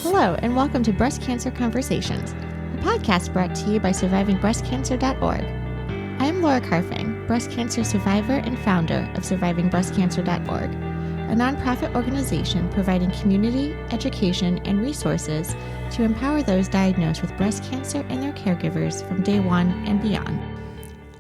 Hello, and welcome to Breast Cancer Conversations, a podcast brought to you by SurvivingBreastCancer.org. I am Laura Carfing, breast cancer survivor and founder of SurvivingBreastCancer.org, a nonprofit organization providing community, education, and resources to empower those diagnosed with breast cancer and their caregivers from day one and beyond.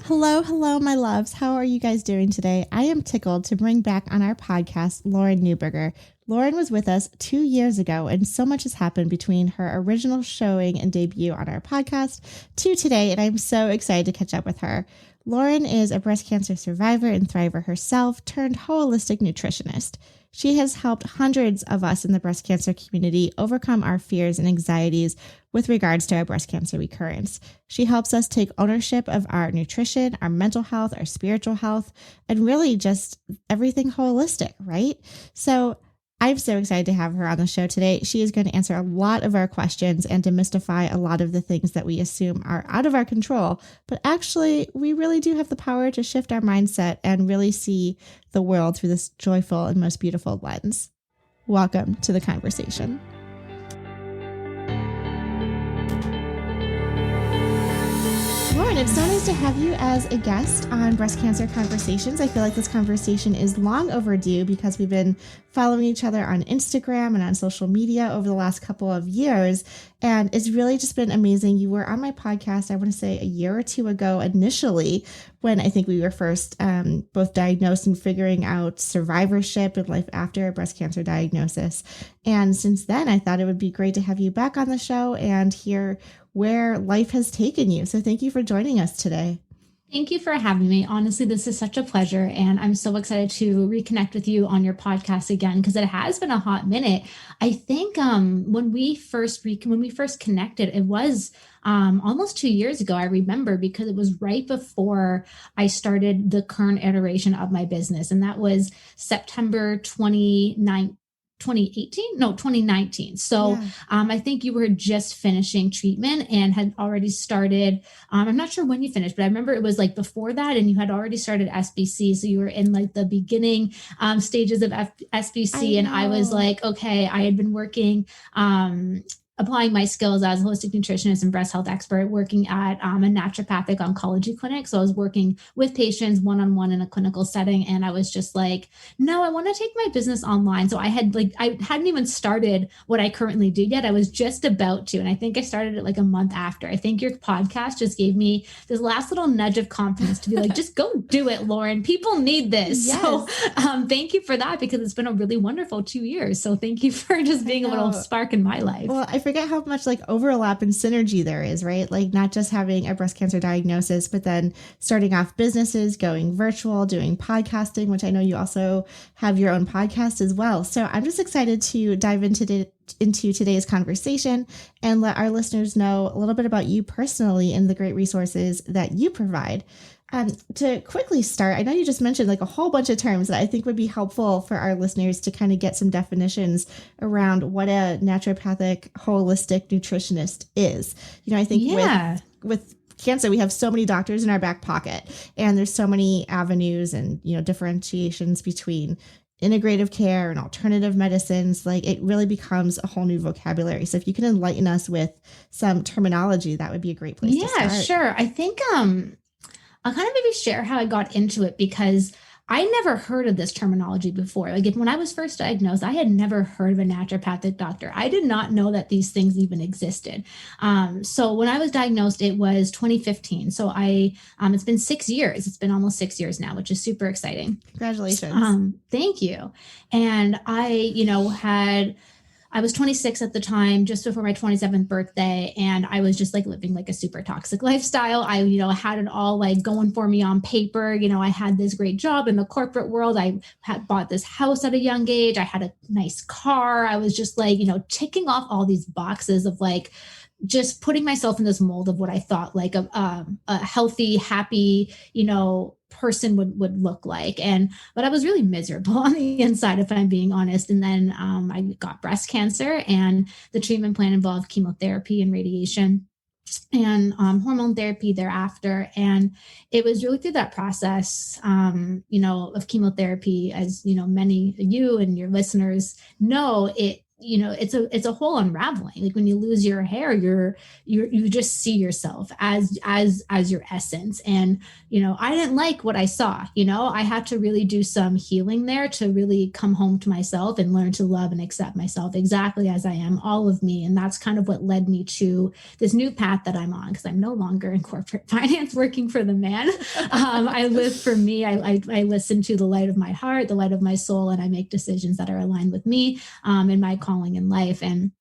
Hello, my loves. How are you guys doing today? I am tickled to bring back on our podcast Lauren Neuburger. Lauren was with us 2 years ago, and so much has happened between her original showing and debut on our podcast to today, and I'm so excited to catch up with her. Lauren is a breast cancer survivor and thriver herself, turned holistic nutritionist. She has helped hundreds of us in the breast cancer community overcome our fears and anxieties with regards to our breast cancer recurrence. She helps us take ownership of our nutrition, our mental health, our spiritual health, and really just everything holistic, right? So I'm so excited to have her on the show today. She is going to answer a lot of our questions and demystify a lot of the things that we assume are out of our control. But actually, we really do have the power to shift our mindset and really see the world through this joyful and most beautiful lens. Welcome to the conversation. Lauren, it's so nice to have you as a guest on Breast Cancer Conversations. I feel like this conversation is long overdue because we've been following each other on Instagram and on social media over the last couple of years. And it's really just been amazing. You were on my podcast, I want to say a year or two ago initially, when I think we were first both diagnosed and figuring out survivorship and life after a breast cancer diagnosis. And since then, I thought it would be great to have you back on the show and hear where life has taken you. So thank you for joining us today. Thank you for having me. Honestly, this is such a pleasure. And I'm so excited to reconnect with you on your podcast again, because it has been a hot minute. I think when we first connected, it was almost 2 years ago, I remember, because it was right before I started the current iteration of my business. And that was September 2019. So yeah. I think you were just finishing treatment and had already started. I'm not sure when you finished, but I remember it was like before that, and you had already started SBC. So you were in like the beginning stages of SBC. And I was like, okay, I had been working, applying my skills as a holistic nutritionist and breast health expert, working at a naturopathic oncology clinic. So I was working with patients one-on-one in a clinical setting. And I was just like, no, I want to take my business online. So I hadn't even started what I currently do yet. I was just about to. And I think I started it like a month after. I think your podcast just gave me this last little nudge of confidence to be like, just go do it, Lauren. People need this. Yes. So thank you for that, because it's been a really wonderful 2 years. So thank you for just being a little spark in my life. Well, I forget how much like overlap and synergy there is, right? Like not just having a breast cancer diagnosis, but then starting off businesses, going virtual, doing podcasting, which I know you also have your own podcast as well. So I'm just excited to dive into today's conversation and let our listeners know a little bit about you personally and the great resources that you provide. To quickly start, I know you just mentioned like a whole bunch of terms that I think would be helpful for our listeners to kind of get some definitions around what a naturopathic holistic nutritionist is. You know, I think with cancer, we have so many doctors in our back pocket, and there's so many avenues and, you know, differentiations between integrative care and alternative medicines. Like it really becomes a whole new vocabulary. So if you can enlighten us with some terminology, that would be a great place to start. Yeah, sure. I think I'll kind of maybe share how I got into it, because I never heard of this terminology before. Like when I was first diagnosed, I had never heard of a naturopathic doctor. I did not know that these things even existed. So when I was diagnosed, it was 2015. So it's been 6 years. It's been almost 6 years now, which is super exciting. Congratulations. Thank you. And I was 26 at the time, just before my 27th birthday. And I was just like living like a super toxic lifestyle. I, had it all like going for me on paper. I had this great job in the corporate world. I had bought this house at a young age. I had a nice car. I was just like, ticking off all these boxes of like, just putting myself in this mold of what I thought like a healthy, happy, person would look like. But I was really miserable on the inside, if I'm being honest. And then I got breast cancer, and the treatment plan involved chemotherapy and radiation and hormone therapy thereafter. And it was really through that process, of chemotherapy, as many of you and your listeners know, it it's a whole unraveling. Like when you lose your hair, you just see yourself as your essence. And I didn't like what I saw. I had to really do some healing there to really come home to myself and learn to love and accept myself exactly as I am, all of me. And that's kind of what led me to this new path that I'm on, because I'm no longer in corporate finance working for the man. I live for me. I listen to the light of my heart, the light of my soul, and I make decisions that are aligned with me and my calling in life. And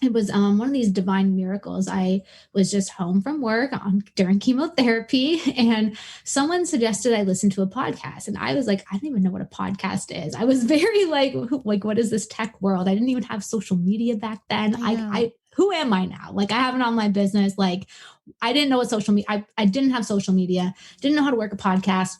it was one of these divine miracles. I was just home from work during chemotherapy, and someone suggested I listen to a podcast. And I was like, I don't even know what a podcast is. I was very like, what is this tech world? I didn't even have social media back then. I who am I now? Like, I have an online business. Like, I didn't know what social media, I didn't have social media, didn't know how to work a podcast.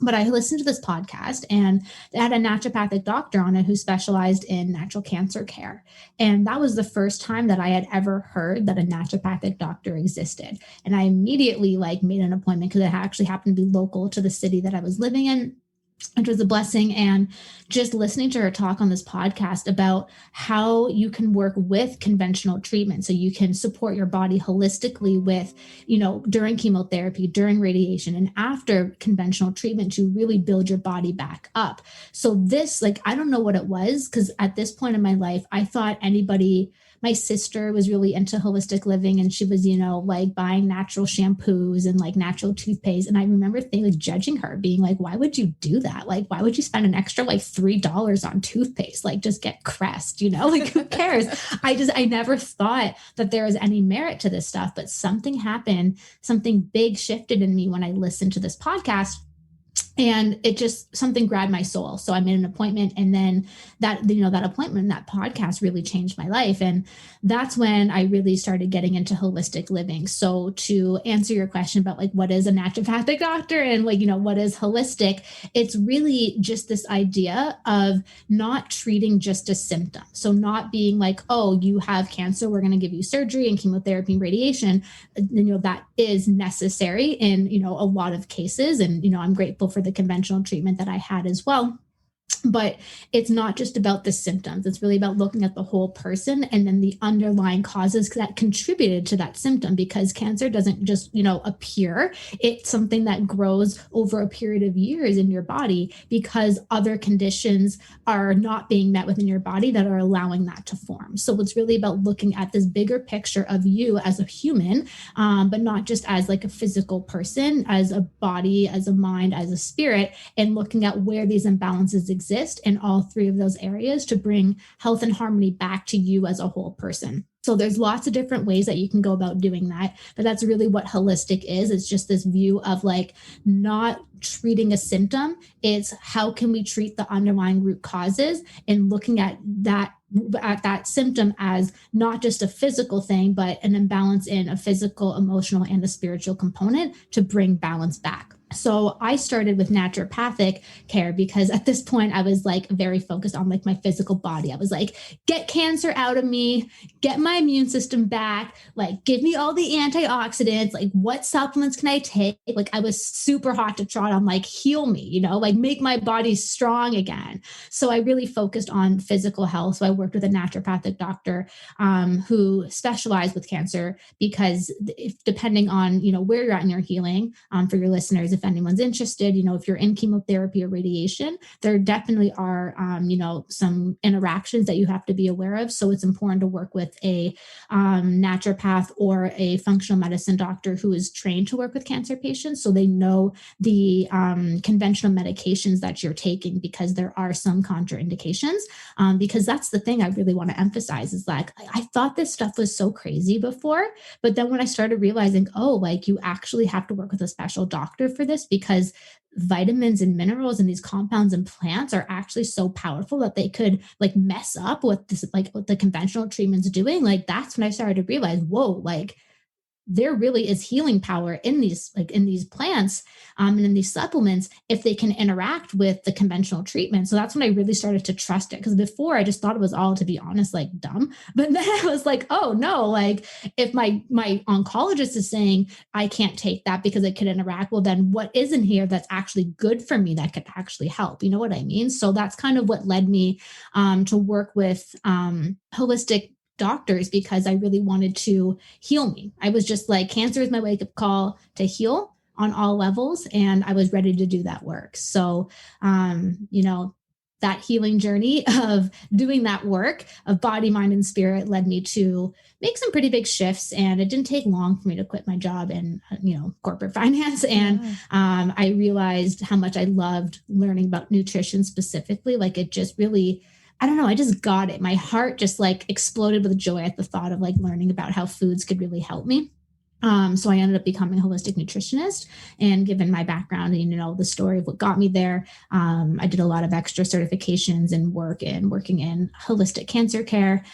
But I listened to this podcast, and they had a naturopathic doctor on it who specialized in natural cancer care. And that was the first time that I had ever heard that a naturopathic doctor existed. And I immediately made an appointment, because it actually happened to be local to the city that I was living in, which was a blessing. And just listening to her talk on this podcast about how you can work with conventional treatment, so you can support your body holistically with, during chemotherapy, during radiation, and after conventional treatment, to really build your body back up. So this, I don't know what it was, because at this point in my life, I thought my sister was really into holistic living, and she was, buying natural shampoos and natural toothpaste. And I remember judging her, being like, why would you do that? Why would you spend an extra $3 on toothpaste? Just get Crest, who cares? I never thought that there was any merit to this stuff, but something happened, something big shifted in me when I listened to this podcast. And it just, something grabbed my soul. So I made an appointment, and then that appointment, that podcast really changed my life. And that's when I really started getting into holistic living. So to answer your question about what is a naturopathic doctor and what is holistic, it's really just this idea of not treating just a symptom. So not being oh, you have cancer, we're going to give you surgery and chemotherapy and radiation. That is necessary in, a lot of cases. And, I'm grateful for the conventional treatment that I had as well. But it's not just about the symptoms. It's really about looking at the whole person, and then the underlying causes that contributed to that symptom, because cancer doesn't just, appear. It's something that grows over a period of years in your body, because other conditions are not being met within your body that are allowing that to form. So it's really about looking at this bigger picture of you as a human, but not just as a physical person, as a body, as a mind, as a spirit, and looking at where these imbalances exist in all three of those areas to bring health and harmony back to you as a whole person. So there's lots of different ways that you can go about doing that, but that's really what holistic is. It's just this view of not treating a symptom. It's how can we treat the underlying root causes, and looking at that symptom as not just a physical thing, but an imbalance in a physical, emotional, and a spiritual component to bring balance back. So I started with naturopathic care because at this point I was very focused on my physical body. I was get cancer out of me, get my immune system back, give me all the antioxidants, what supplements can I take? I was super hot to trot on heal me, make my body strong again. So I really focused on physical health. So I worked with a naturopathic doctor who specialized with cancer, because depending on, where you're at in your healing, for your listeners, if anyone's interested, if you're in chemotherapy or radiation, there definitely are, some interactions that you have to be aware of. So it's important to work with a naturopath or a functional medicine doctor who is trained to work with cancer patients, so they know the conventional medications that you're taking, because there are some contraindications. Because that's the thing I really want to emphasize is I thought this stuff was so crazy before, but then when I started realizing, you actually have to work with a special doctor for this, because vitamins and minerals and these compounds and plants are actually so powerful that they could mess up what this what the conventional treatment's doing. That's when I started to realize, whoa, there really is healing power in these plants, and in these supplements if they can interact with the conventional treatment. So that's when I really started to trust it, because before I just thought it was all, to be honest, like dumb. But then I was like, oh no, like if my oncologist is saying I can't take that because it could interact, well then what is in here that's actually good for me that could actually help? You know what I mean? So that's kind of what led me to work with holistic doctors, because I really wanted to heal me. I was just like, cancer is my wake up call to heal on all levels. And I was ready to do that work. So, that healing journey of doing that work of body, mind, and spirit led me to make some pretty big shifts. And it didn't take long for me to quit my job in, corporate finance. And I realized how much I loved learning about nutrition specifically. Like it just really, I don't know, I just got it. My heart just like exploded with joy at the thought of like learning about how foods could really help me. So I ended up becoming a holistic nutritionist, and given my background and, the story of what got me there, I did a lot of extra certifications and working in holistic cancer care,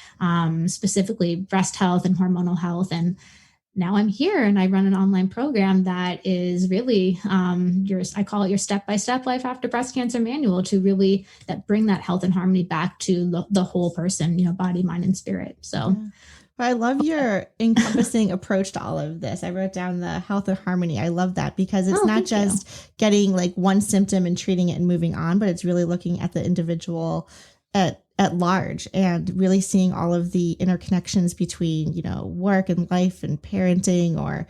specifically breast health and hormonal health. And now I'm here and I run an online program that is really I call it your step-by-step life after breast cancer manual, to really bring that health and harmony back to the whole person, body, mind, and spirit. So. Yeah. But I love your encompassing approach to all of this. I wrote down the health and harmony. I love that, because it's not just getting like one symptom and treating it and moving on, but it's really looking at the individual at large and really seeing all of the interconnections between, work and life and parenting or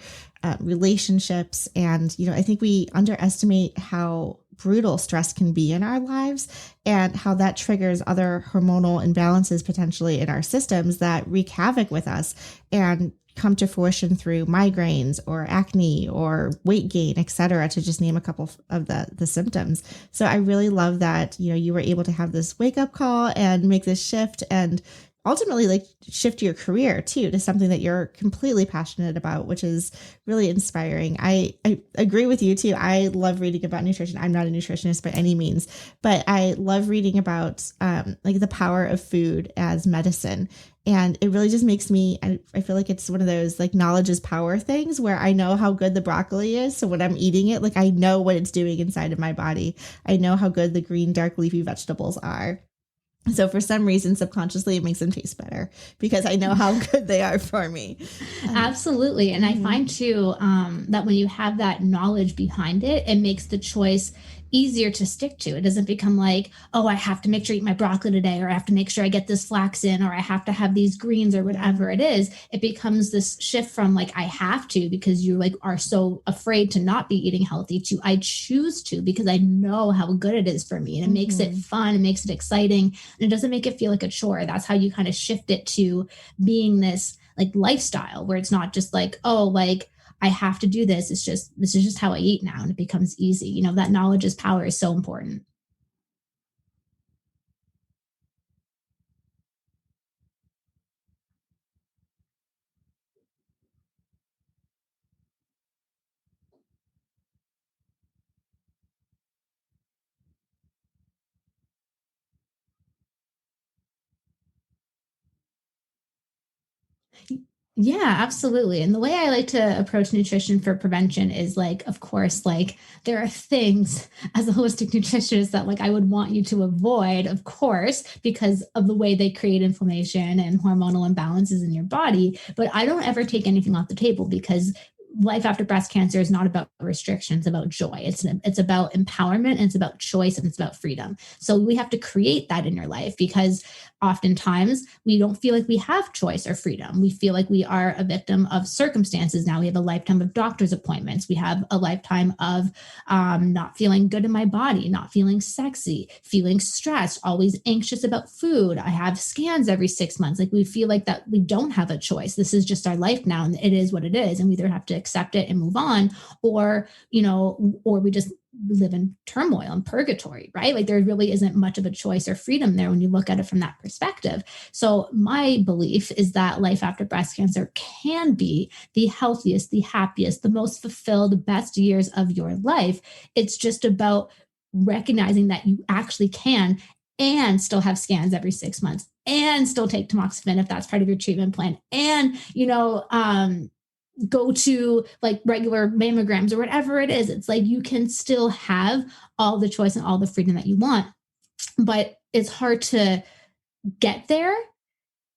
relationships. And, I think we underestimate how brutal stress can be in our lives, and how that triggers other hormonal imbalances potentially in our systems that wreak havoc with us and come to fruition through migraines or acne or weight gain, et cetera, to just name a couple of the symptoms. So I really love that, you were able to have this wake up call and make this shift, and ultimately like shift your career too to something that you're completely passionate about, which is really inspiring. I agree with you too. I love reading about nutrition. I'm not a nutritionist by any means, but I love reading about like the power of food as medicine. And it really just makes me, I feel like it's one of those like knowledge is power things where I know how good the broccoli is. So when I'm eating it, like I know what it's doing inside of my body. I know how good the green, dark leafy vegetables are. So for some reason, subconsciously, it makes them taste better because I know how good they are for me. Absolutely. And I find too that when you have that knowledge behind it, it makes the choice easier to stick to. It doesn't become like, oh, I have to make sure I eat my broccoli today, or I have to make sure I get this flax in, or I have to have these greens, or whatever it is. It becomes this shift from like, I have to, because you like are so afraid to not be eating healthy, to I choose to because I know how good it is for me. And it makes it fun. It makes it exciting. And it doesn't make it feel like a chore. That's how you kind of shift it to being this like lifestyle where it's not just like, oh, like I have to do this. This is just how I eat now. And it becomes easy. That knowledge is power is so important. Yeah, absolutely. And the way I like to approach nutrition for prevention is like, of course, like there are things as a holistic nutritionist that like I would want you to avoid, of course, because of the way they create inflammation and hormonal imbalances in your body. But I don't ever take anything off the table, because life after breast cancer is not about restrictions, it's about joy. It's about empowerment, and it's about choice, and it's about freedom. So we have to create that in your life, because oftentimes we don't feel like we have choice or freedom. We feel like we are a victim of circumstances. Now we have a lifetime of doctor's appointments. We have a lifetime of not feeling good in my body, not feeling sexy, feeling stressed, always anxious about food. I have scans every 6 months. Like we feel like that we don't have a choice. This is just our life now, and it is what it is. And we either have to accept it and move on, or we just live in turmoil and purgatory, right? Like there really isn't much of a choice or freedom there when you look at it from that perspective. So my belief is that life after breast cancer can be the healthiest, the happiest, the most fulfilled, best years of your life. It's just about recognizing that you actually can, and still have scans every 6 months, and still take tamoxifen if that's part of your treatment plan, and go to like regular mammograms or whatever it is. It's like you can still have all the choice and all the freedom that you want, but it's hard to get there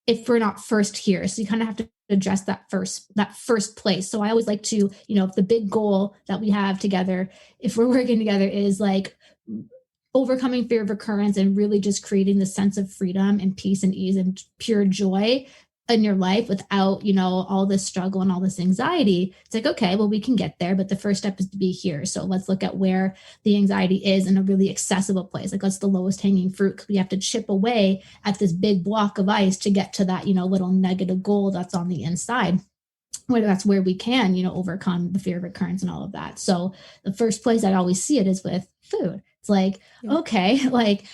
if we're not first here. So you kind of have to address that first place. So I always like to, if the big goal that we have together, if we're working together, is like overcoming fear of recurrence and really just creating the sense of freedom and peace and ease and pure joy in your life without, all this struggle and all this anxiety. It's like, okay, well, we can get there, but the first step is to be here. So let's look at where the anxiety is in a really accessible place. Like, what's the lowest hanging fruit? We have to chip away at this big block of ice to get to that, little nugget of gold that's on the inside. Whether that's where we can, overcome the fear of recurrence and all of that. So the first place I always see it is with food. It's like, okay, like,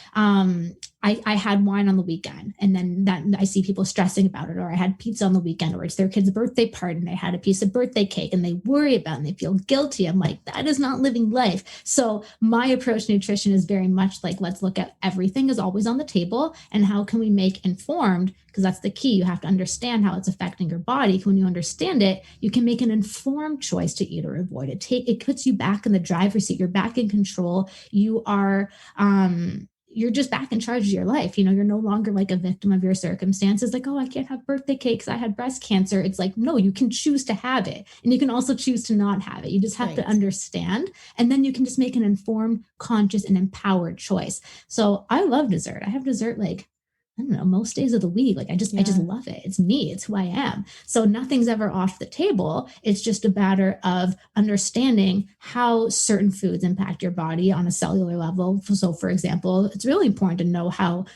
I had wine on the weekend, and then that I see people stressing about it, or I had pizza on the weekend, or it's their kid's birthday party and they had a piece of birthday cake and they worry about it and they feel guilty. I'm like, that is not living life. So my approach to nutrition is very much like, let's look at everything is always on the table and how can we make informed, because that's the key. You have to understand how it's affecting your body. When you understand it, you can make an informed choice to eat or avoid it. It puts you back in the driver's seat. You're back in control. You are, you're just back in charge of your life. You're no longer like a victim of your circumstances. Like, oh, I can't have birthday cakes. I had breast cancer. It's like, no, you can choose to have it. And you can also choose to not have it. You just have to understand. And then you can just make an informed, conscious, and empowered choice. So I love dessert. I have dessert like, I don't know, most days of the week. Like I just love it. It's me. It's who I am. So nothing's ever off the table. It's just a matter of understanding how certain foods impact your body on a cellular level. So for example, it's really important to know how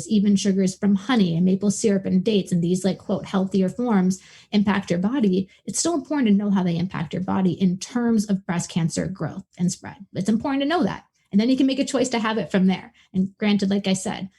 even sugars from honey and maple syrup and dates and these like, quote, healthier forms impact your body. It's still important to know how they impact your body in terms of breast cancer growth and spread. It's important to know that. And then you can make a choice to have it from there. And granted, like I said,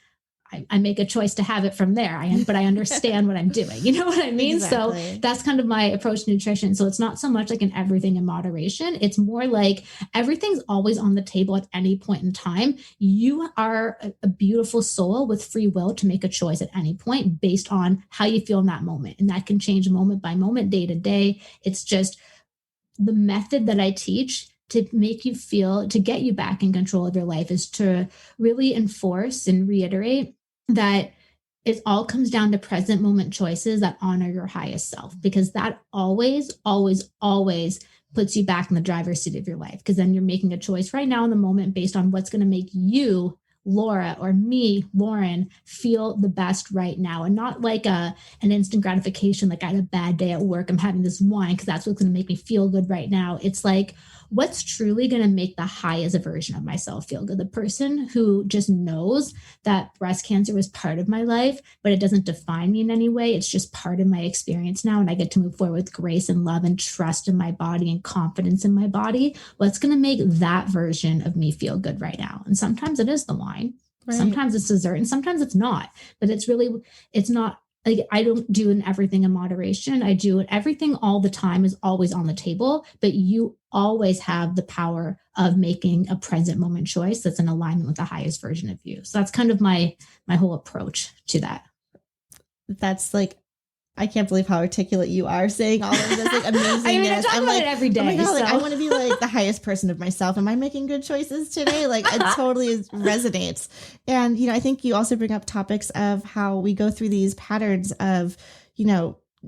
I make a choice to have it from there. But I understand what I'm doing. You know what I mean? Exactly. So that's kind of my approach to nutrition. So it's not so much like an everything in moderation. It's more like everything's always on the table at any point in time. You are a beautiful soul with free will to make a choice at any point based on how you feel in that moment. And that can change moment by moment, day to day. It's just the method that I teach to make you feel, to get you back in control of your life, is to really enforce and reiterate that it all comes down to present moment choices that honor your highest self, because that always, always, always puts you back in the driver's seat of your life. Because then you're making a choice right now in the moment based on what's going to make you, Laura, or me, Lauren, feel the best right now, and not like an instant gratification. Like I had a bad day at work, I'm having this wine because that's what's going to make me feel good right now. It's like, what's truly going to make the highest version of myself feel good? The person who just knows that breast cancer was part of my life, but it doesn't define me in any way. It's just part of my experience now. And I get to move forward with grace and love and trust in my body and confidence in my body. What's going to make that version of me feel good right now? And sometimes it is the wine. Right. Sometimes it's dessert and sometimes it's not. But it's not. Like I don't do an everything in moderation. I do it everything all the time is always on the table, but you always have the power of making a present moment choice that's in alignment with the highest version of you. So that's kind of my whole approach to that. That's like, I can't believe how articulate you are saying all of this like amazingness. I mean, I talk about it every day. Oh my God, like, I want to be like the highest person of myself. Am I making good choices today? Like it totally resonates. And, I think you also bring up topics of how we go through these patterns of,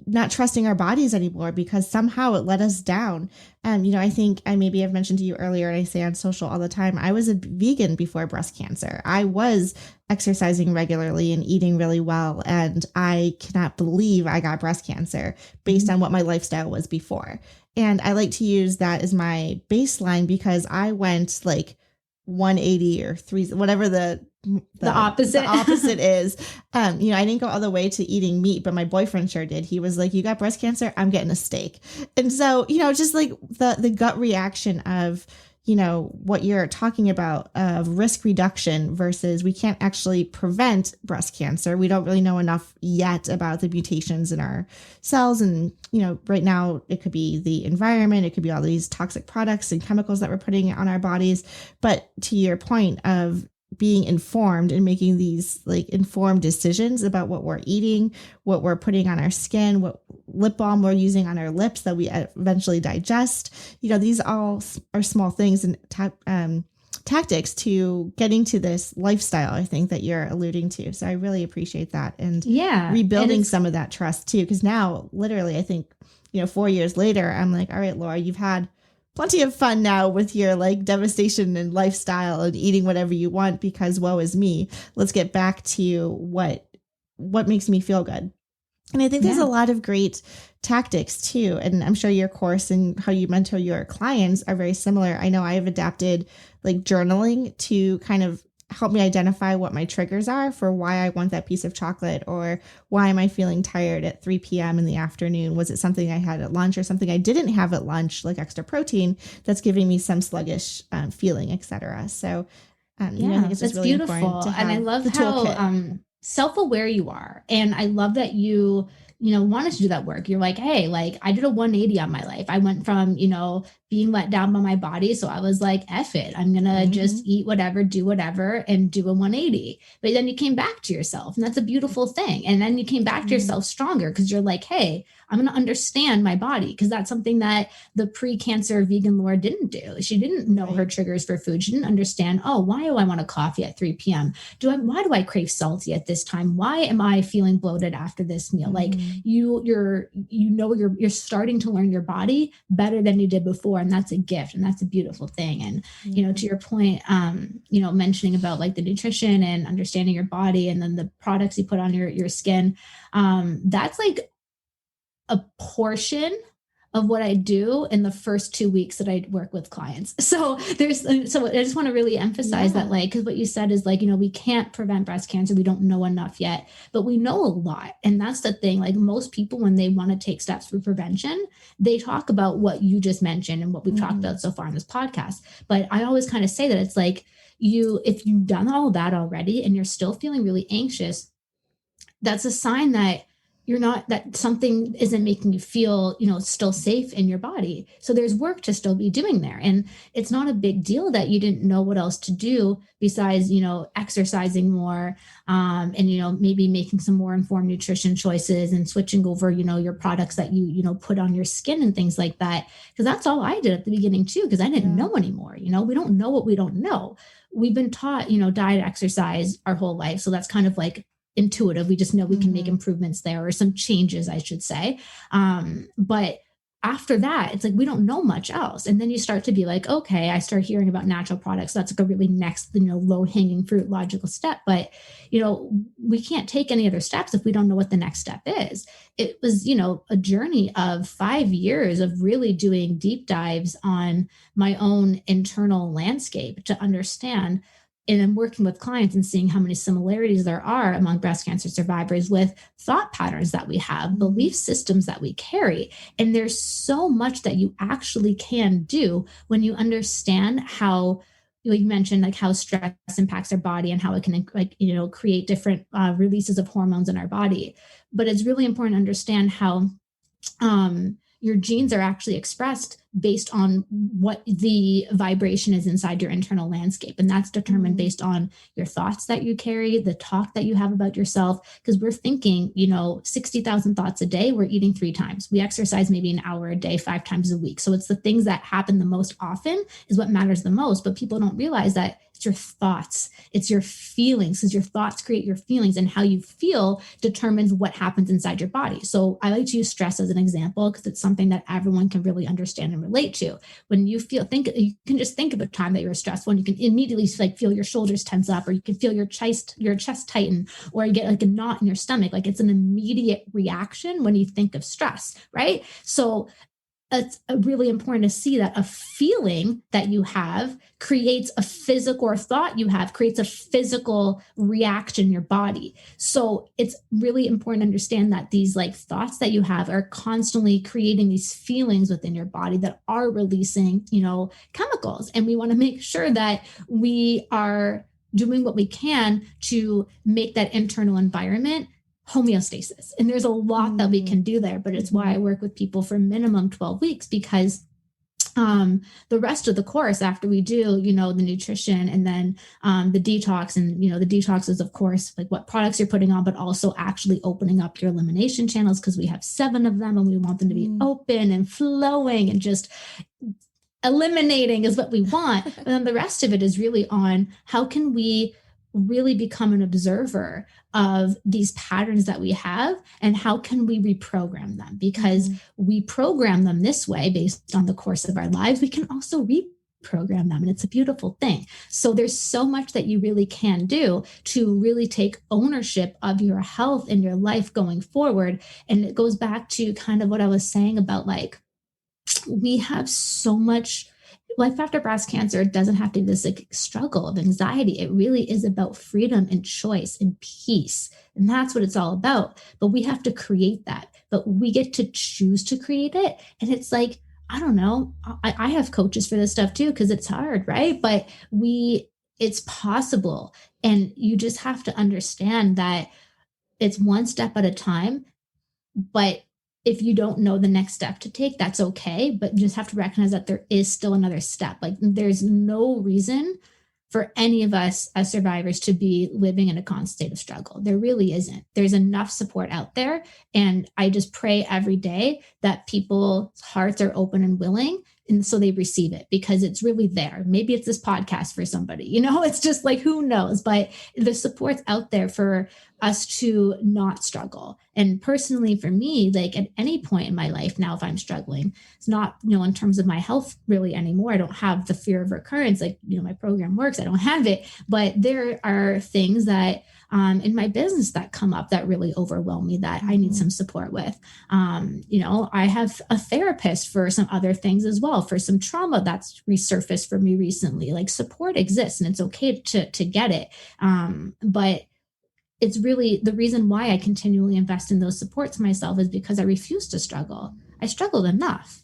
not trusting our bodies anymore because somehow it let us down. I think I've mentioned to you earlier, and I say on social all the time, I was a vegan before breast cancer. I was exercising regularly and eating really well. And I cannot believe I got breast cancer based on what my lifestyle was before. And I like to use that as my baseline because I went like 180 or 3, whatever the opposite is. I didn't go all the way to eating meat, but my boyfriend sure did. He was like, you got breast cancer, I'm getting a steak. And so, just like the gut reaction of, what you're talking about of risk reduction versus we can't actually prevent breast cancer. We don't really know enough yet about the mutations in our cells. And, right now it could be the environment. It could be all these toxic products and chemicals that we're putting on our bodies. But to your point of being informed and making these like informed decisions about what we're eating, what we're putting on our skin, what lip balm we're using on our lips that we eventually digest. You know, these all are small things and tactics to getting to this lifestyle, I think, that you're alluding to. So I really appreciate that. And rebuilding some of that trust too. Because now literally, I think, you know, 4 years later, I'm like, all right, Laura, you've had plenty of fun now with your like devastation and lifestyle and eating whatever you want because woe is me. Let's get back to what makes me feel good. And I think there's a lot of great tactics too. And I'm sure your course and how you mentor your clients are very similar. I know I have adapted like journaling to kind of help me identify what my triggers are for why I want that piece of chocolate, or why am I feeling tired at 3 p.m. in the afternoon? Was it something I had at lunch or something I didn't have at lunch, like extra protein, that's giving me some sluggish feeling, etc. So I think it's just really beautiful. important to have and I love the how toolkit. Self-aware you are. And I love that you wanted to do that work. You're like, hey, like I did a 180 on my life. I went from, being let down by my body. So I was like, F it. I'm going to just eat whatever, do whatever, and do a 180. But then you came back to yourself, and that's a beautiful thing. And then you came back to yourself stronger because you're like, hey, I'm going to understand my body, because that's something that the pre-cancer vegan Laura didn't do. She didn't know her triggers for food. She didn't understand, oh, why do I want a coffee at 3 p.m.? Why do I crave salty at this time? Why am I feeling bloated after this meal? Like you're starting to learn your body better than you did before. And that's a gift, and that's a beautiful thing. And, to your point, mentioning about like the nutrition and understanding your body, and then the products you put on your skin, that's like a portion of what I do in the first 2 weeks that I work with clients. So I just want to really emphasize that, like, because what you said is like, we can't prevent breast cancer. We don't know enough yet, but we know a lot. And that's the thing. Like most people, when they want to take steps for prevention, they talk about what you just mentioned and what we've talked about so far in this podcast. But I always kind of say that it's like if you've done all that already and you're still feeling really anxious, that's a sign that that something isn't making you feel, still safe in your body. So there's work to still be doing there. And it's not a big deal that you didn't know what else to do besides, exercising more, and, maybe making some more informed nutrition choices and switching over, your products that you put on your skin and things like that. Because that's all I did at the beginning too, because I didn't know anymore. We don't know what we don't know. We've been taught, diet, exercise our whole life. So that's kind of like intuitive. We just know we can make improvements there, or some changes, I should say. But after that, it's like, we don't know much else. And then you start to be like, okay, I start hearing about natural products. That's like a really next, low hanging fruit, logical step. But, we can't take any other steps if we don't know what the next step is. It was, a journey of 5 years of really doing deep dives on my own internal landscape to understand. And then working with clients and seeing how many similarities there are among breast cancer survivors with thought patterns that we have, belief systems that we carry. And there's so much that you actually can do when you understand how, you mentioned like how stress impacts our body and how it can create different releases of hormones in our body. But it's really important to understand how your genes are actually expressed based on what the vibration is inside your internal landscape. And that's determined based on your thoughts that you carry, the talk that you have about yourself, because we're thinking, 60,000 thoughts a day. We're eating 3 times. We exercise maybe an hour a day, 5 times a week. So it's the things that happen the most often is what matters the most. But people don't realize that it's your thoughts, it's your feelings, because your thoughts create your feelings, and how you feel determines what happens inside your body. So I like to use stress as an example because it's something that everyone can really understand and relate to. When you you can just think of a time that you're stressful, and you can immediately feel your shoulders tense up, or you can feel your chest tighten, or you get like a knot in your stomach. Like it's an immediate reaction when you think of stress, right? So it's really important to see that a feeling that you have creates a physical, or thought you have creates a physical reaction in your body. So it's really important to understand that these like thoughts that you have are constantly creating these feelings within your body that are releasing, chemicals. And we want to make sure that we are doing what we can to make that internal environment homeostasis. And there's a lot that we can do there, but it's why I work with people for minimum 12 weeks, because the rest of the course, after we do, the nutrition and then the detox, and the detox is of course like what products you're putting on, but also actually opening up your elimination channels, because we have 7 of them and we want them to be open and flowing and just eliminating is what we want. But then the rest of it is really on how can we really become an observer of these patterns that we have, and how can we reprogram them? Because we program them this way based on the course of our lives. We can also reprogram them, and it's a beautiful thing. So there's so much that you really can do to really take ownership of your health and your life going forward. And it goes back to kind of what I was saying about, like, we have so much. Life after breast cancer doesn't have to be this like struggle of anxiety. It really is about freedom and choice and peace. And that's what it's all about. But we have to create that. But we get to choose to create it. And it's like, I don't know. I have coaches for this stuff too, because it's hard, right? But it's possible. And you just have to understand that it's one step at a time. But if you don't know the next step to take, that's okay. But you just have to recognize that there is still another step. Like, there's no reason for any of us as survivors to be living in a constant state of struggle. There really isn't. There's enough support out there. And I just pray every day that people's hearts are open and willing, and so they receive it, because it's really there. Maybe it's this podcast for somebody, it's just like, who knows? But the support's out there for us to not struggle. And personally for me, like at any point in my life now, if I'm struggling, it's not, in terms of my health really anymore. I don't have the fear of recurrence. Like, my program works. I don't have it, but there are things that in my business that come up that really overwhelm me, that I need some support with. I have a therapist for some other things as well, for some trauma that's resurfaced for me recently. Like, support exists, and it's okay to get it. But it's really the reason why I continually invest in those supports myself is because I refuse to struggle. I struggled enough,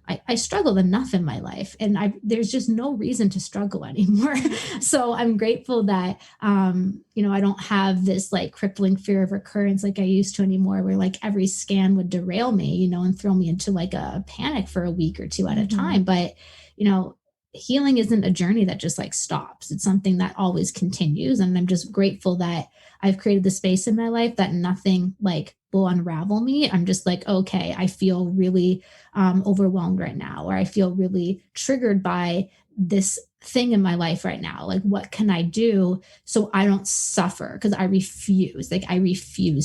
I struggled enough in my life, and there's just no reason to struggle anymore. So I'm grateful that, I don't have this like crippling fear of recurrence like I used to anymore, where like every scan would derail me, and throw me into like a panic for a week or two at a time. But, healing isn't a journey that just like stops. It's something that always continues. And I'm just grateful that I've created the space in my life that nothing like will unravel me. I'm just like, okay, I feel really overwhelmed right now, or I feel really triggered by this thing in my life right now. Like, what can I do so I don't suffer? Because I refuse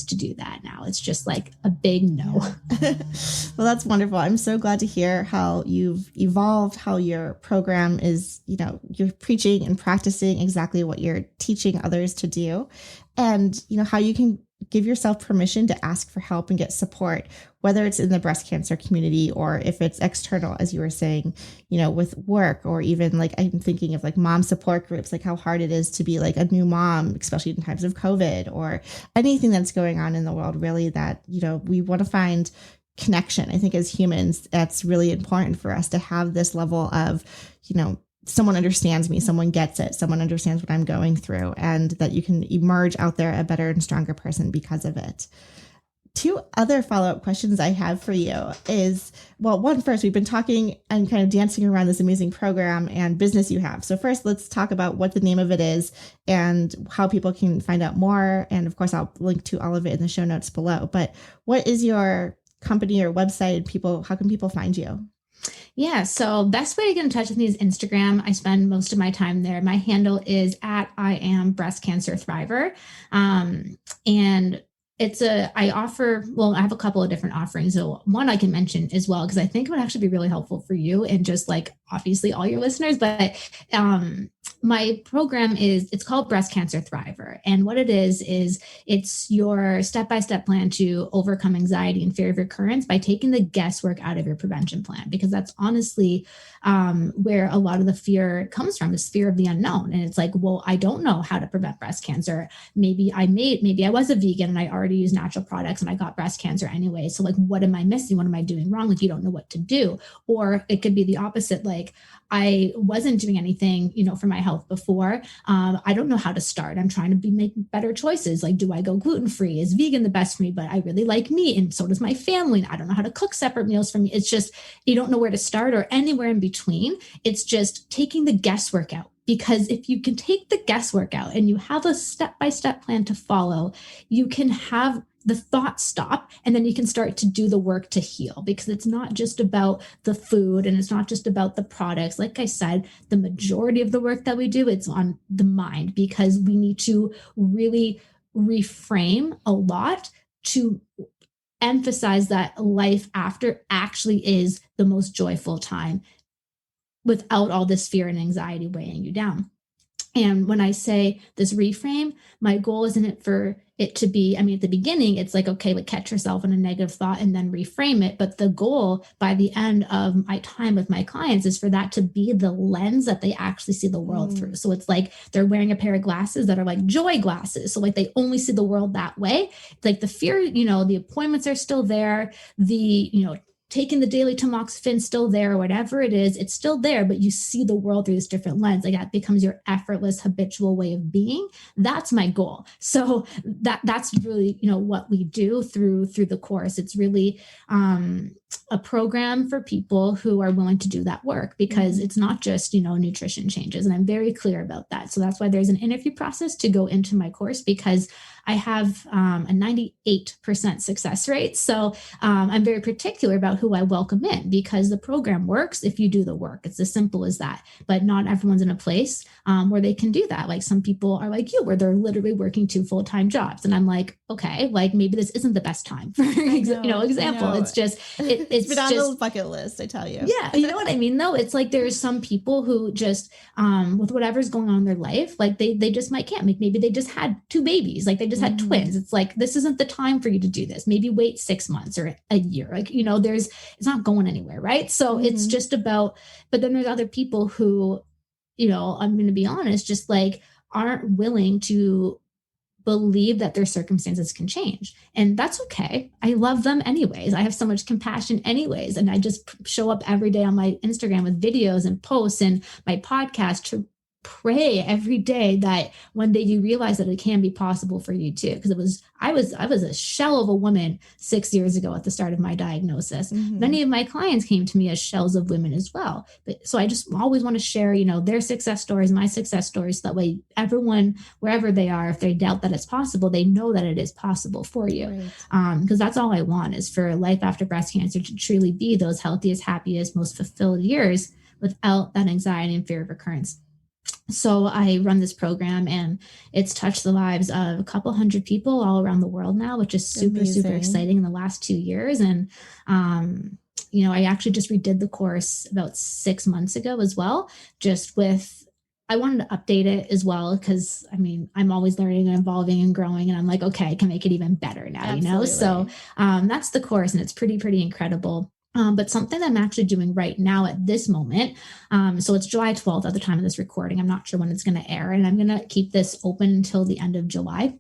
to do that now. It's just like a big no. Well, that's wonderful. I'm so glad to hear how you've evolved, how your program is, you're preaching and practicing exactly what you're teaching others to do. And, how you can give yourself permission to ask for help and get support, whether it's in the breast cancer community or if it's external, as you were saying, with work, or even like I'm thinking of like mom support groups, like how hard it is to be like a new mom, especially in times of COVID or anything that's going on in the world, really, that, we want to find connection. I think as humans, that's really important for us to have this level of, someone understands me, someone gets it, someone understands what I'm going through, and that you can emerge out there a better and stronger person because of it. 2 other follow-up questions I have for you is, well, one, first, we've been talking and kind of dancing around this amazing program and business you have. So first, let's talk about what the name of it is and how people can find out more. And of course, I'll link to all of it in the show notes below. But what is your company or website? How can people find you? Yeah. So best way to get in touch with me is Instagram. I spend most of my time there. My handle is @IamBreastCancerThriver. And I have a couple of different offerings. So one I can mention as well, because I think it would actually be really helpful for you and just like obviously all your listeners, but my program it's called Breast Cancer Thriver. And what it is it's your step-by-step plan to overcome anxiety and fear of recurrence by taking the guesswork out of your prevention plan, because that's honestly where a lot of the fear comes from, is fear of the unknown. And it's like, well, I don't know how to prevent breast cancer. Maybe I was a vegan and I already use natural products and I got breast cancer anyway. So like, what am I missing? What am I doing wrong? Like, you don't know what to do. Or it could be the opposite. Like, I wasn't doing anything, for my health before. I don't know how to start. I'm trying to make better choices. Like, do I go gluten-free? Is vegan the best for me? But I really like meat, and so does my family. And I don't know how to cook separate meals for me. It's just, you don't know where to start or anywhere in between. It's just taking the guesswork out. Because if you can take the guesswork out and you have a step-by-step plan to follow, you can have the thoughts stop, and then you can start to do the work to heal, because it's not just about the food and it's not just about the products. Like I said, the majority of the work that we do, it's on the mind, because we need to really reframe a lot to emphasize that life after actually is the most joyful time, without all this fear and anxiety weighing you down. And when I say this reframe, my goal isn't for it to be, at the beginning, it's like, okay, like catch yourself in a negative thought and then reframe it. But the goal by the end of my time with my clients is for that to be the lens that they actually see the world through. So it's like they're wearing a pair of glasses that are like joy glasses. So like they only see the world that way. Like the fear, the appointments are still there. Taking the daily tamoxifen still there, or whatever it is, it's still there, but you see the world through this different lens. Like that becomes your effortless, habitual way of being. That's my goal. So that's really, what we do through the course. It's really a program for people who are willing to do that work, because it's not just, nutrition changes. And I'm very clear about that. So that's why there's an interview process to go into my course, because I have a 98% success rate. So I'm very particular about who I welcome in, because the program works if you do the work. It's as simple as that. But not everyone's in a place where they can do that. Like some people are like you, where they're literally working 2 full-time jobs. And I'm like, okay, like maybe this isn't the best time for example. It's just, it's been on the bucket list, I tell you. Yeah. You know what I mean, though? It's like there's some people who just, with whatever's going on in their life, like they just can't. Like maybe they just had 2 babies, like they just had twins. It's like, this isn't the time for you to do this. Maybe wait 6 months or a year. Like, it's not going anywhere. Right. So it's just about, but then there's other people who, I'm going to be honest, just like aren't willing to believe that their circumstances can change. And that's okay. I love them anyways. I have so much compassion anyways. And I just show up every day on my Instagram with videos and posts and my podcast to pray every day that one day you realize that it can be possible for you too. Because I was a shell of a woman 6 years ago at the start of my diagnosis. Many of my clients came to me as shells of women as well. But so I just always want to share, their success stories, my success stories. So that way everyone, wherever they are, if they doubt that it's possible, they know that it is possible for you. Right. Because that's all I want, is for life after breast cancer to truly be those healthiest, happiest, most fulfilled years without that anxiety and fear of recurrence. So I run this program, and it's touched the lives of a couple hundred people all around the world now, which is super, super exciting in the last 2 years. And, I actually just redid the course about 6 months ago as well, I wanted to update it as well, because I'm always learning and evolving and growing, and I'm like, okay, I can make it even better now, Absolutely. So that's the course, and it's pretty incredible. But something that I'm actually doing right now at this moment, so it's July 12th at the time of this recording. I'm not sure when it's going to air, and I'm going to keep this open until the end of July.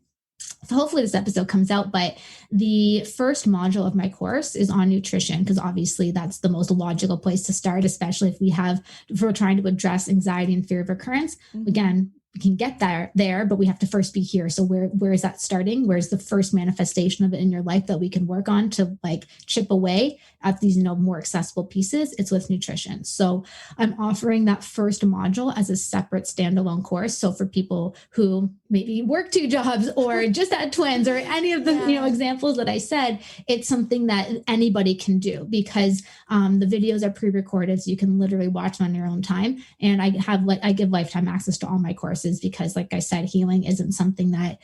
So hopefully this episode comes out, but the first module of my course is on nutrition, because obviously that's the most logical place to start, especially if we're trying to address anxiety and fear of recurrence. Again, we can get there, but we have to first be here. So where is that starting? Where's the first manifestation of it in your life that we can work on to like chip away at these, more accessible pieces? It's with nutrition. So I'm offering that first module as a separate standalone course. So for people who maybe work 2 jobs or just had twins or any of the, examples that I said, it's something that anybody can do, because the videos are pre-recorded. So you can literally watch them on your own time. And I give lifetime access to all my courses, because like I said, healing isn't something that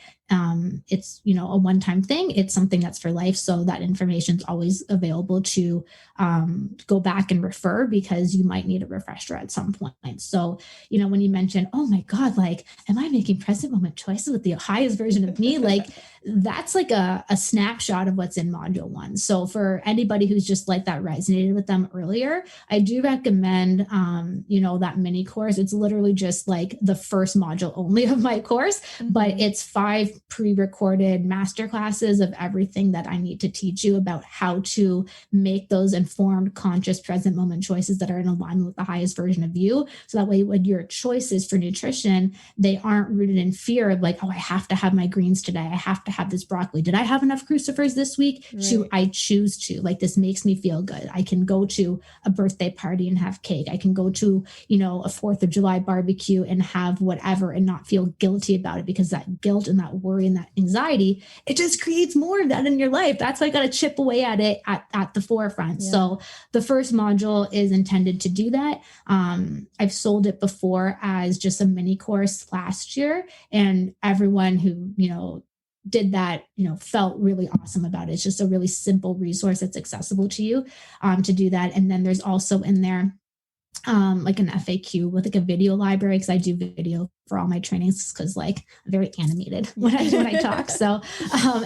it's, a one-time thing. It's something that's for life. So that information is always available to go back and refer, because you might need a refresher at some point. So, when you mention, oh my God, like, am I making present moment choices with the highest version of me? Like, that's like a snapshot of what's in module 1. So for anybody who's just like that resonated with them earlier, I do recommend, that mini course. It's literally just like the first module only of my course, but it's 5 pre-recorded master classes of everything that I need to teach you about how to make those informed, conscious, present moment choices that are in alignment with the highest version of you. So that way, when your choices for nutrition, they aren't rooted in fear of like, oh, I have to have my greens today. I have to have this broccoli. Did I have enough crucifers this week? Right. I choose to. Like, this makes me feel good. I can go to a birthday party and have cake. I can go to, a 4th of July barbecue and have whatever and not feel guilty about it, because that guilt and that worry and that anxiety, it just creates more of that in your life. That's why I got to chip away at it at the forefront. Yeah. So the first module is intended to do that. I've sold it before as just a mini course last year, and everyone who, did that, felt really awesome about it. It's just a really simple resource that's accessible to you to do that. And then there's also in there like an FAQ with like a video library, because I do video for all my trainings, because like I'm very animated when I talk. So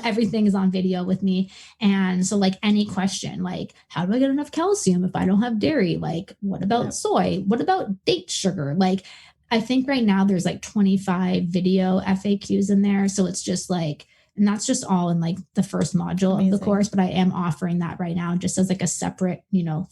everything is on video with me. And so like any question, like how do I get enough calcium if I don't have dairy? Like what about soy? What about date sugar? Like I think right now there's like 25 video FAQs in there. So it's just like, and that's just all in like the first module of the course, but I am offering that right now just as like a separate,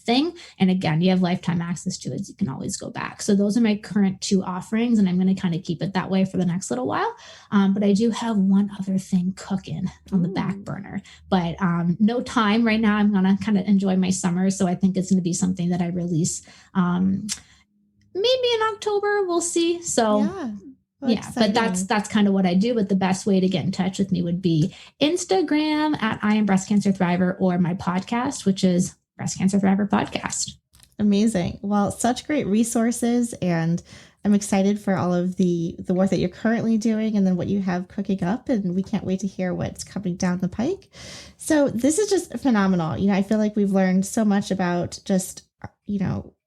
thing. And again, you have lifetime access to it. So you can always go back. So those are my current 2 offerings, and I'm going to kind of keep it that way for the next little while. But I do have one other thing cooking on the back burner, but no time right now. I'm going to kind of enjoy my summer. So I think it's going to be something that I release maybe in October. We'll see. So but that's kind of what I do. But the best way to get in touch with me would be Instagram at I Am Breast Cancer Thriver, or my podcast, which is Breast Cancer Thriver Podcast. Amazing. Well, such great resources, and I'm excited for all of the work that you're currently doing and then what you have cooking up, and we can't wait to hear what's coming down the pike. So this is just phenomenal. I feel like we've learned so much about just,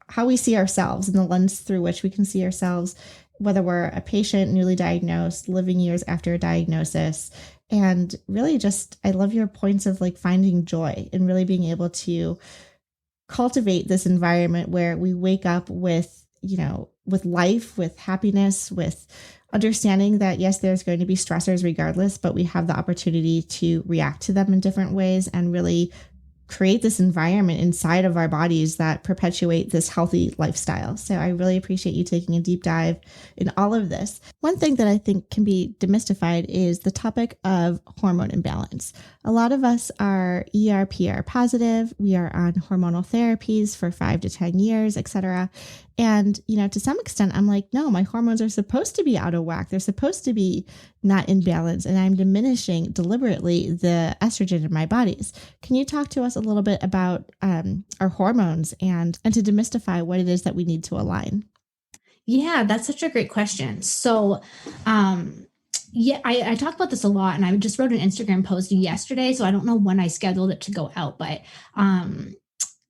how we see ourselves and the lens through which we can see ourselves, whether we're a patient, newly diagnosed, living years after a diagnosis. And really just, I love your points of like finding joy and really being able to cultivate this environment where we wake up with, with life, with happiness, with understanding that, yes, there's going to be stressors regardless, but we have the opportunity to react to them in different ways and really create this environment inside of our bodies that perpetuate this healthy lifestyle. So I really appreciate you taking a deep dive in all of this. One thing that I think can be demystified is the topic of hormone imbalance. A lot of us are ER/PR positive. We are on hormonal therapies for 5 to 10 years, etc. And, to some extent, I'm like, no, my hormones are supposed to be out of whack. They're supposed to be not in balance. And I'm diminishing deliberately the estrogen in my bodies. Can you talk to us a little bit about our hormones and to demystify what it is that we need to align? Yeah, that's such a great question. So, I talk about this a lot, and I just wrote an Instagram post yesterday. So I don't know when I scheduled it to go out, but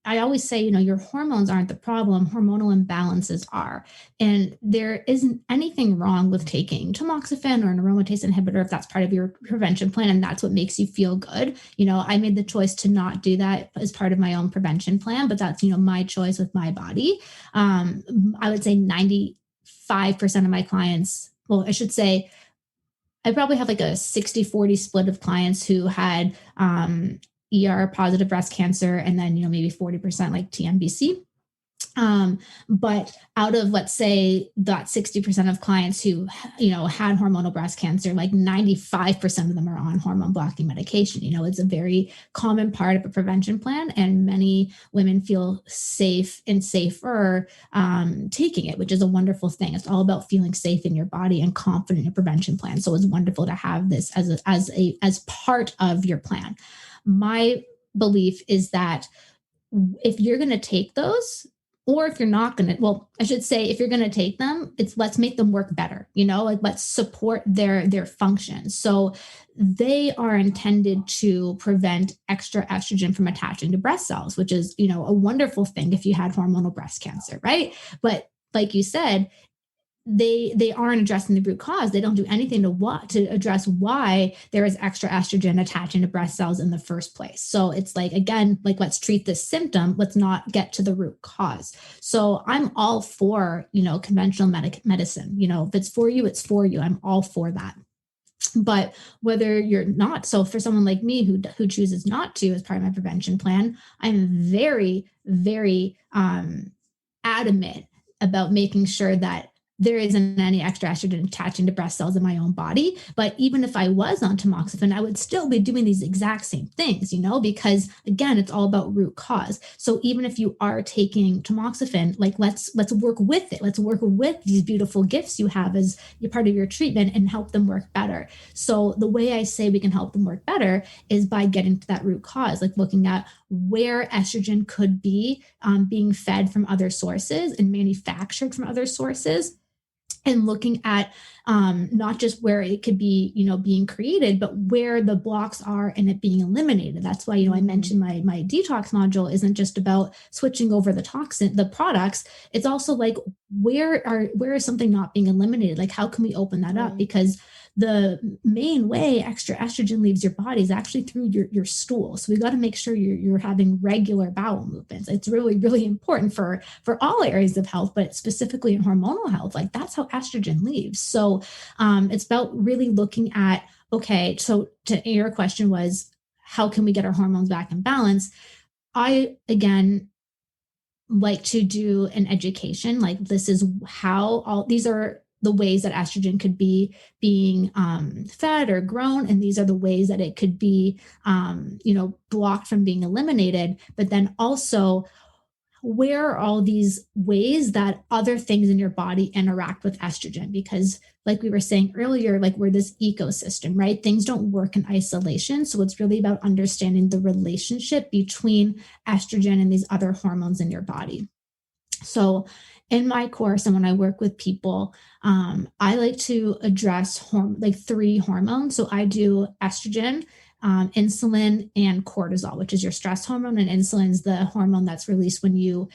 I always say, your hormones aren't the problem. Hormonal imbalances are. And there isn't anything wrong with taking tamoxifen or an aromatase inhibitor if that's part of your prevention plan and that's what makes you feel good. I made the choice to not do that as part of my own prevention plan, but that's, my choice with my body. I would say 95% of my clients, well, I should say, I probably have like a 60-40 split of clients who had ER positive breast cancer, and then, maybe 40% like TNBC. But out of, let's say, that 60% of clients who, had hormonal breast cancer, like 95% of them are on hormone blocking medication. It's a very common part of a prevention plan, and many women feel safe and safer taking it, which is a wonderful thing. It's all about feeling safe in your body and confident in your prevention plan. So it's wonderful to have this as part of your plan. My belief is that if you're going to take those, or if you're not going to, well, I should say, if you're going to take them, let's make them work better, let's support their function. So they are intended to prevent extra estrogen from attaching to breast cells, which is, a wonderful thing if you had hormonal breast cancer, right? But like you said, they aren't addressing the root cause. They don't do anything to address why there is extra estrogen attaching to breast cells in the first place. So it's like, again, like, let's treat this symptom. Let's not get to the root cause. So I'm all for, conventional medicine. If it's for you, it's for you. I'm all for that. But whether you're not, so for someone like me who chooses not to as part of my prevention plan, I'm very, very adamant about making sure that there isn't any extra estrogen attaching to breast cells in my own body. But even if I was on tamoxifen, I would still be doing these exact same things, because again, it's all about root cause. So even if you are taking tamoxifen, like let's work with it. Let's work with these beautiful gifts you have as you're part of your treatment and help them work better. So the way I say we can help them work better is by getting to that root cause, like looking at where estrogen could be being fed from other sources and manufactured from other sources, and looking at not just where it could be, being created, but where the blocks are and it being eliminated. That's why, I mentioned my detox module isn't just about switching over the products. It's also like, where is something not being eliminated? Like, how can we open that up? Because the main way extra estrogen leaves your body is actually through your stool. So we got to make sure you're having regular bowel movements. It's really, really important for all areas of health, but specifically in hormonal health. Like, that's how estrogen leaves. So it's about really looking at, okay, so to your question was, how can we get our hormones back in balance? I, again, like to do an education. Like, this is how these are the ways that estrogen could be being fed or grown. And these are the ways that it could be, blocked from being eliminated. But then also, where are all these ways that other things in your body interact with estrogen? Because like we were saying earlier, like, we're this ecosystem, right? Things don't work in isolation. So it's really about understanding the relationship between estrogen and these other hormones in your body. So in my course, and when I work with people, I like to address three hormones. So I do estrogen, insulin, and cortisol, which is your stress hormone. And insulin is the hormone that's released when you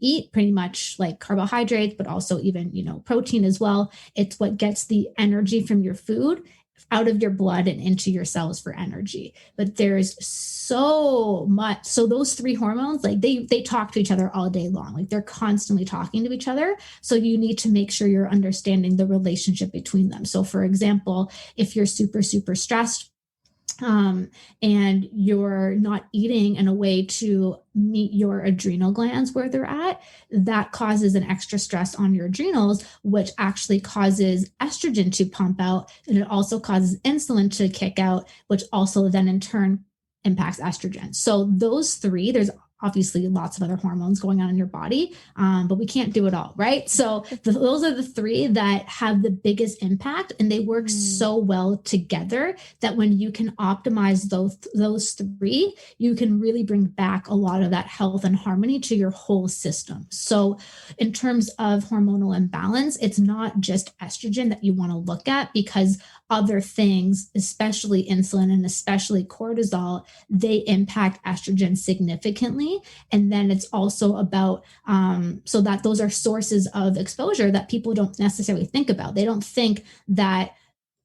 eat, pretty much like carbohydrates, but also even, protein as well. It's what gets the energy from your food out of your blood and into your cells for energy. But there's so much. So those three hormones, like they talk to each other all day long. Like, they're constantly talking to each other. So you need to make sure you're understanding the relationship between them. So for example, if you're super, super stressed, and you're not eating in a way to meet your adrenal glands where they're at, that causes an extra stress on your adrenals, which actually causes estrogen to pump out. And it also causes insulin to kick out, which also then in turn impacts estrogen. So those three, there's obviously lots of other hormones going on in your body, but we can't do it all, right? So those are the three that have the biggest impact, and they work so well together that when you can optimize those three, you can really bring back a lot of that health and harmony to your whole system. So in terms of hormonal imbalance, it's not just estrogen that you want to look at, because other things, especially insulin and especially cortisol, they impact estrogen significantly. And then it's also about, so that those are sources of exposure that people don't necessarily think about. They don't think that,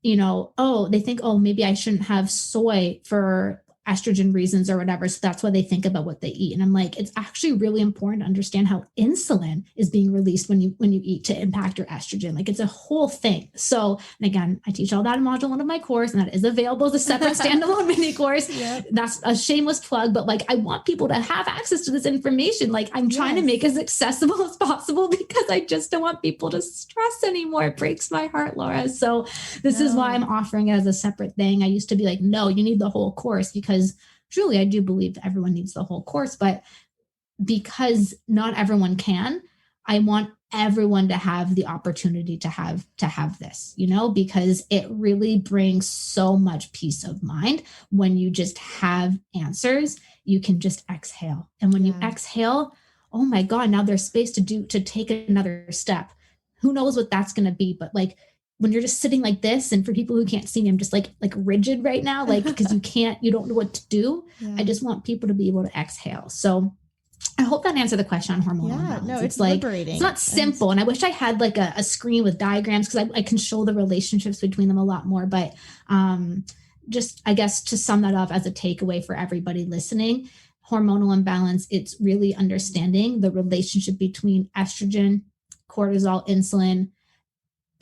they think, oh, maybe I shouldn't have soy for estrogen reasons or whatever. So that's why they think about what they eat. And I'm like, it's actually really important to understand how insulin is being released when you eat to impact your estrogen. Like, it's a whole thing. So, and again, I teach all that in module 1 of my course, and that is available as a separate standalone mini course. Yep. That's a shameless plug, but like, I want people to have access to this information. Like, I'm trying to make it as accessible as possible, because I just don't want people to stress anymore. It breaks my heart, Laura. So this is why I'm offering it as a separate thing. I used to be like, no, you need the whole course, because truly, I do believe that everyone needs the whole course, but because not everyone can, I want everyone to have the opportunity to have this, because it really brings so much peace of mind when you just have answers. You can just exhale. And when you exhale, oh my God, now there's space to take another step. Who knows what that's going to be, but like, when you're just sitting like this, and for people who can't see me, I'm just like rigid right now, like, because you don't know what to do. Yeah. I just want people to be able to exhale. So I hope that answered the question on hormonal imbalance. No, it's like, liberating. It's not simple. And I wish I had like a screen with diagrams, because I can show the relationships between them a lot more. But just, I guess, to sum that up as a takeaway for everybody listening, hormonal imbalance, it's really understanding the relationship between estrogen, cortisol, insulin,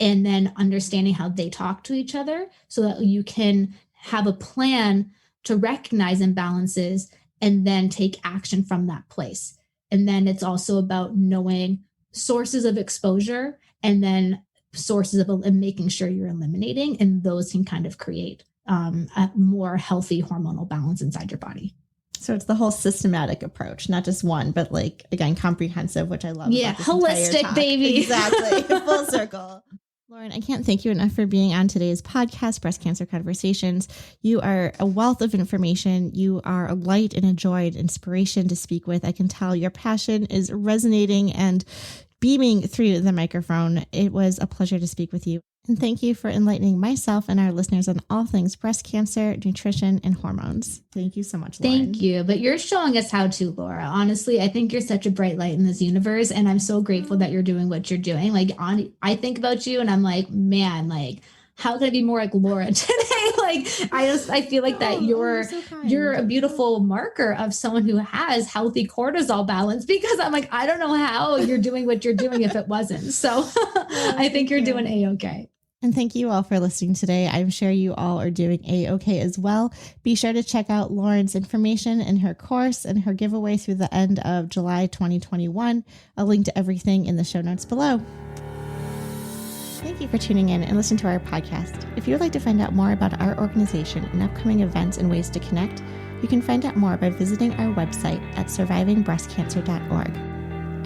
and then understanding how they talk to each other so that you can have a plan to recognize imbalances and then take action from that place. And then it's also about knowing sources of exposure and then sources of making sure you're eliminating, and those can kind of create a more healthy hormonal balance inside your body. So it's the whole systematic approach, not just one, but like, again, comprehensive, which I love. Yeah, holistic, baby. Exactly. Full circle. Lauren, I can't thank you enough for being on today's podcast, Breast Cancer Conversations. You are a wealth of information. You are a light and a joy and inspiration to speak with. I can tell your passion is resonating and beaming through the microphone. It was a pleasure to speak with you. And thank you for enlightening myself and our listeners on all things breast cancer, nutrition, and hormones. Thank you so much, Lauren. Thank you. But you're showing us how to, Laura. Honestly, I think you're such a bright light in this universe. And I'm so grateful that you're doing what you're doing. Like, I think about you and I'm like, man, like, how can I be more like Laura today? Like, I feel like that you're a beautiful marker of someone who has healthy cortisol balance, because I'm like, I don't know how you're doing what you're doing if it wasn't. So I think you're doing A-okay. And thank you all for listening today. I'm sure you all are doing A-okay as well. Be sure to check out Lauren's information and her course and her giveaway through the end of July 2021. I'll link to everything in the show notes below. Thank you for tuning in and listening to our podcast. If you would like to find out more about our organization and upcoming events and ways to connect, you can find out more by visiting our website at survivingbreastcancer.org.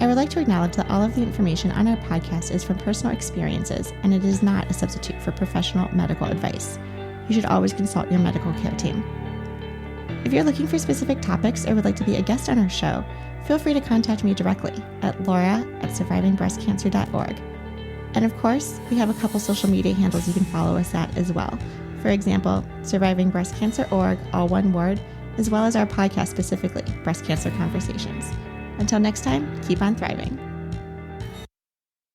I would like to acknowledge that all of the information on our podcast is from personal experiences, and it is not a substitute for professional medical advice. You should always consult your medical care team. If you're looking for specific topics or would like to be a guest on our show, feel free to contact me directly at laura@survivingbreastcancer.org. And of course, we have a couple social media handles you can follow us at as well. For example, Surviving Breast Cancer Org, all one word, as well as our podcast specifically, Breast Cancer Conversations. Until next time, keep on thriving.